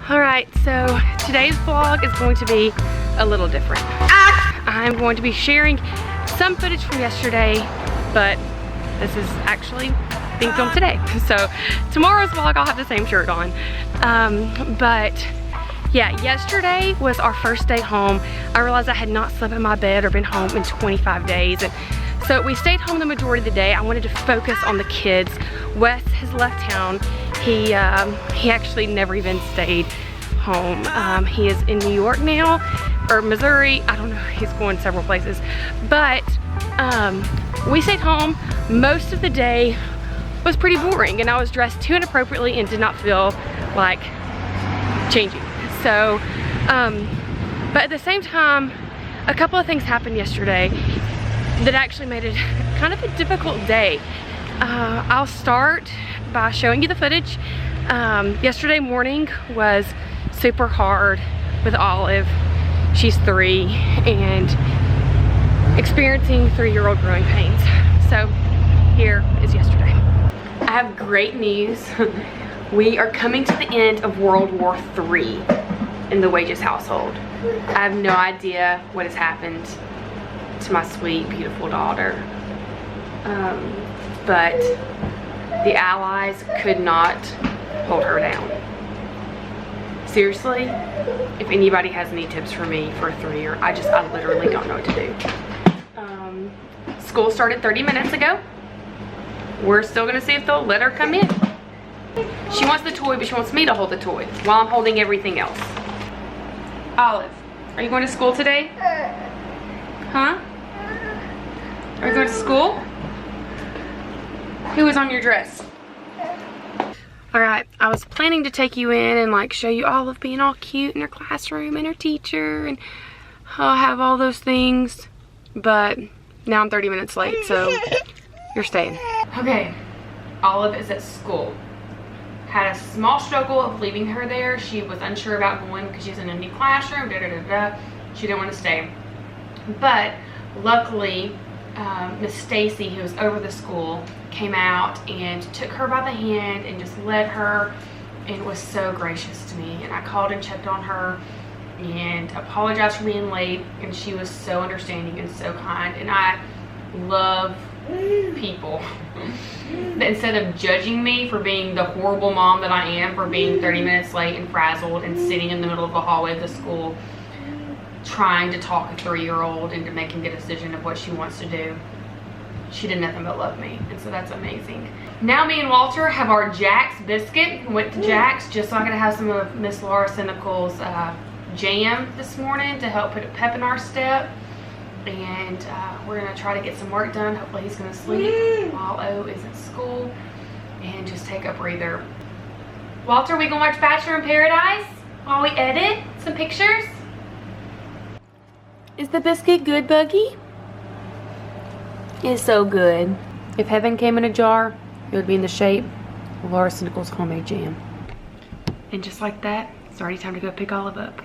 Alright, so today's vlog is going to be a little different. I'm going to be sharing some footage from yesterday, but this is actually being filmed today. So tomorrow's vlog I'll have the same shirt on. But yeah, yesterday was our first day home. I realized I had not slept in my bed or been home in 25 days. And so we stayed home the majority of the day. I wanted to focus on the kids. Wes has left town. He actually never even stayed home. He is in New York now, or Missouri. I don't know, he's going several places. But we stayed home. Most of the day was pretty boring, and I was dressed too inappropriately and did not feel like changing. So, but at the same time, a couple of things happened yesterday that actually made it kind of a difficult day. I'll start by showing you the footage. Yesterday morning was super hard with Olive. She's 3 and experiencing 3-year-old growing pains. So here is yesterday. I have great news. We are coming to the end of World War III in the Wages household. I have no idea what has happened to my sweet, beautiful daughter. But the Allies could not hold her down. Seriously, if anybody has any tips for me for a 3-year, I literally don't know what to do. School started 30 minutes ago. We're still gonna see if they'll let her come in. She wants the toy, but she wants me to hold the toy while I'm holding everything else. Olive, are you going to school today? Huh? Are you going to school? Who is on your dress? Alright, I was planning to take you in and like show you Olive being all cute in her classroom and her teacher, and I'll have all those things, but now I'm 30 minutes late, so you're staying. Okay, Olive is at school. Had a small struggle of leaving her there. She was unsure about going because she's in a new classroom, She didn't want to stay. But luckily, Miss Stacy, who was over the school, came out and took her by the hand and just led her and was so gracious to me. And I called and checked on her and apologized for being late, and she was so understanding and so kind. And I love people that instead of judging me for being the horrible mom that I am for being 30 minutes late and frazzled and sitting in the middle of the hallway of the school trying to talk a 3-year-old into making a decision of what she wants to do, she did nothing but love me, and so that's amazing. Now me and Walter have our Jack's biscuit. Went to Jack's just so I could have some of Miss Laura Senecal's jam this morning to help put a pep in our step. And we're gonna try to get some work done. Hopefully he's gonna sleep while O is at school and just take a breather. Walter, we gonna watch Bachelor in Paradise while we edit some pictures? Is the biscuit good, Buggy? It's so good. If heaven came in a jar, it would be in the shape of Laura Senecal's homemade jam. And just like that, it's already time to go pick Olive up.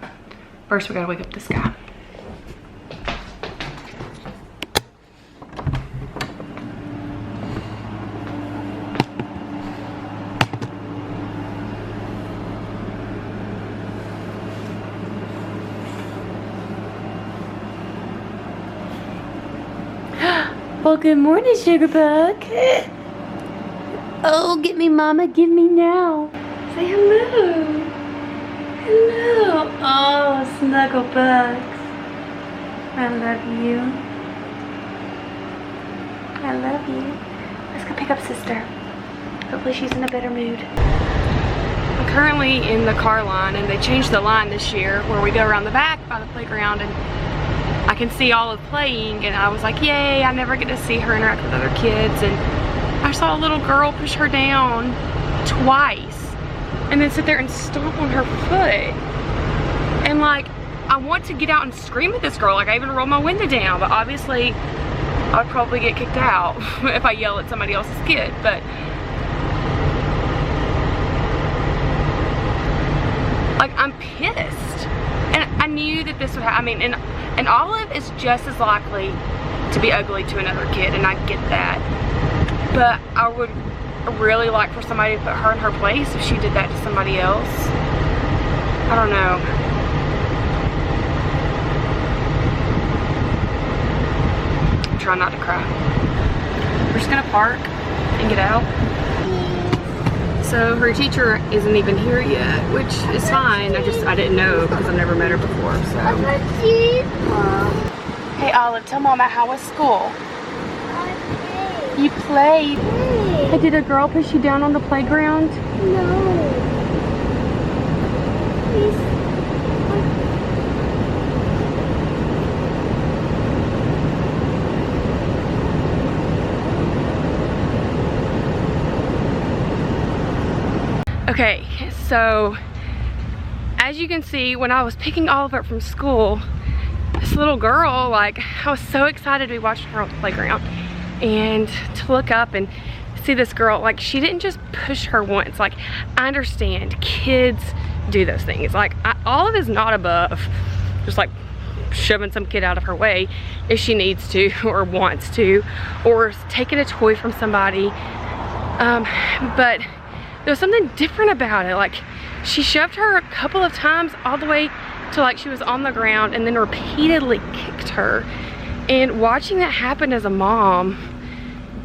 First, we gotta wake up this guy. Well, good morning, Sugar Bug. Oh, get me, Mama. Give me now. Say hello. Hello. Oh, snuggle bugs. I love you. I love you. Let's go pick up sister. Hopefully she's in a better mood. I'm currently in the car line, and they changed the line this year where we go around the back by the playground, and I can see Olive playing, and I was like, yay, I never get to see her interact with other kids. And I saw a little girl push her down twice and then sit there and stomp on her foot. And like, I want to get out and scream at this girl. Like, I even rolled my window down, but obviously I'd probably get kicked out if I yell at somebody else's kid. But like, I'm pissed. And I knew that this would happen. I mean, and Olive is just as likely to be ugly to another kid, and I get that. But I would really like for somebody to put her in her place if she did that to somebody else. I don't know. I'm trying not to cry. We're just gonna park and get out. So her teacher isn't even here yet, which is fine. I didn't know because I've never met her before, so. Hey Olive, tell Mama, how was school? You played. Hey, did a girl push you down on the playground? No. Okay, so as you can see, when I was picking Olive up from school, this little girl, like, I was so excited to be watching her on the playground and to look up and see this girl. Like, she didn't just push her once. Like, I understand kids do those things. Like, Olive is not above just like shoving some kid out of her way if she needs to or wants to, or taking a toy from somebody, but there was something different about it. Like, she shoved her a couple of times all the way to like she was on the ground, and then repeatedly kicked her. And watching that happen as a mom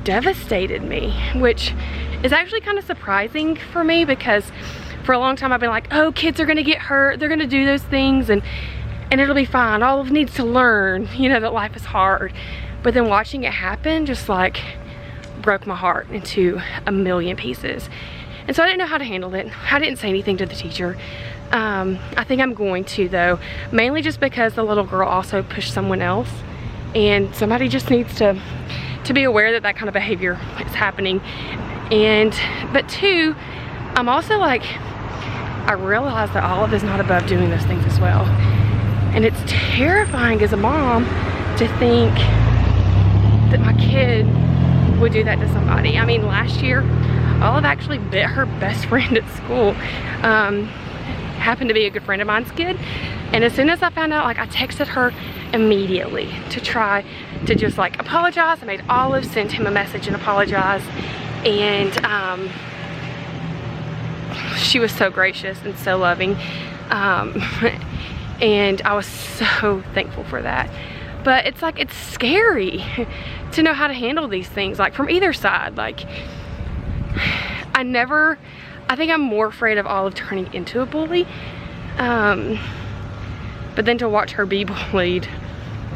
devastated me, which is actually kind of surprising for me, because for a long time I've been like, oh, kids are gonna get hurt, they're gonna do those things, and it'll be fine. Olive needs to learn, you know, that life is hard. But then watching it happen just like broke my heart into a million pieces. And so I didn't know how to handle it. I didn't say anything to the teacher. I think I'm going to, though, mainly just because the little girl also pushed someone else, and somebody just needs to be aware that that kind of behavior is happening. But two, I'm also like, I realize that Olive is not above doing those things as well. And it's terrifying as a mom to think that my kid would do that to somebody. I mean, last year, Olive actually bit her best friend at school. Happened to be a good friend of mine's kid. And as soon as I found out, like, I texted her immediately to try to just like apologize. I made Olive send him a message and apologize. And she was so gracious and so loving. And I was so thankful for that. But it's like, it's scary to know how to handle these things, like from either side. Like, I think I'm more afraid of Olive turning into a bully. But then to watch her be bullied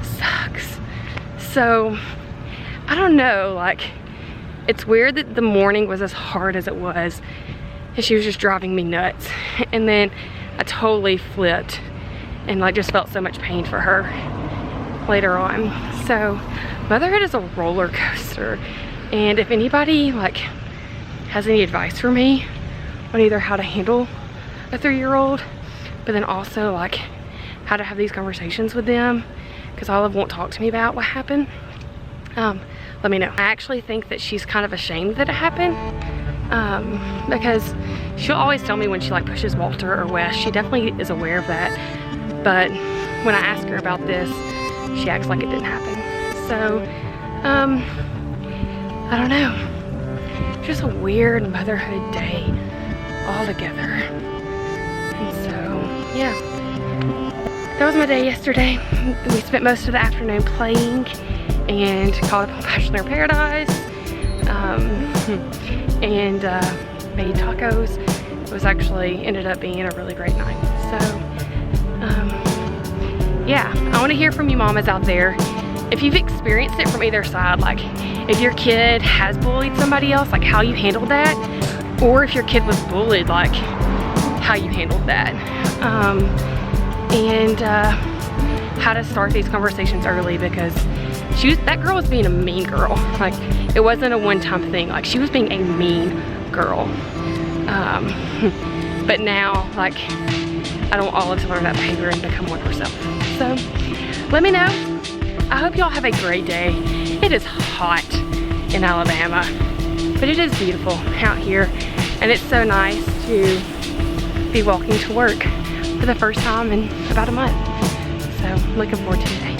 sucks. So, I don't know, like, it's weird that the morning was as hard as it was, and she was just driving me nuts. And then I totally flipped and like just felt so much pain for her later on. So, motherhood is a roller coaster. And if anybody like has any advice for me on either how to handle a 3-year-old, but then also like how to have these conversations with them, because Olive won't talk to me about what happened, let me know. I actually think that she's kind of ashamed that it happened, because she'll always tell me when she like pushes Walter or Wes. She definitely is aware of that, but when I ask her about this, she acts like it didn't happen. So I don't know, just a weird motherhood day altogether. And so yeah, that was my day yesterday. We spent most of the afternoon playing and caught up on Bachelor in Paradise, and made tacos. It was actually ended up being a really great night. So yeah, I want to hear from you mamas out there if you've experienced it from either side, like if your kid has bullied somebody else, like how you handled that, or if your kid was bullied, like how you handled that, and how to start these conversations early, because that girl was being a mean girl. Like, it wasn't a one-time thing. Like, she was being a mean girl. But now, like, I don't want Olive to learn that behavior and become one herself. So let me know. I hope y'all have a great day. It is hot in Alabama, but it is beautiful out here, and it's so nice to be walking to work for the first time in about a month. So looking forward to today.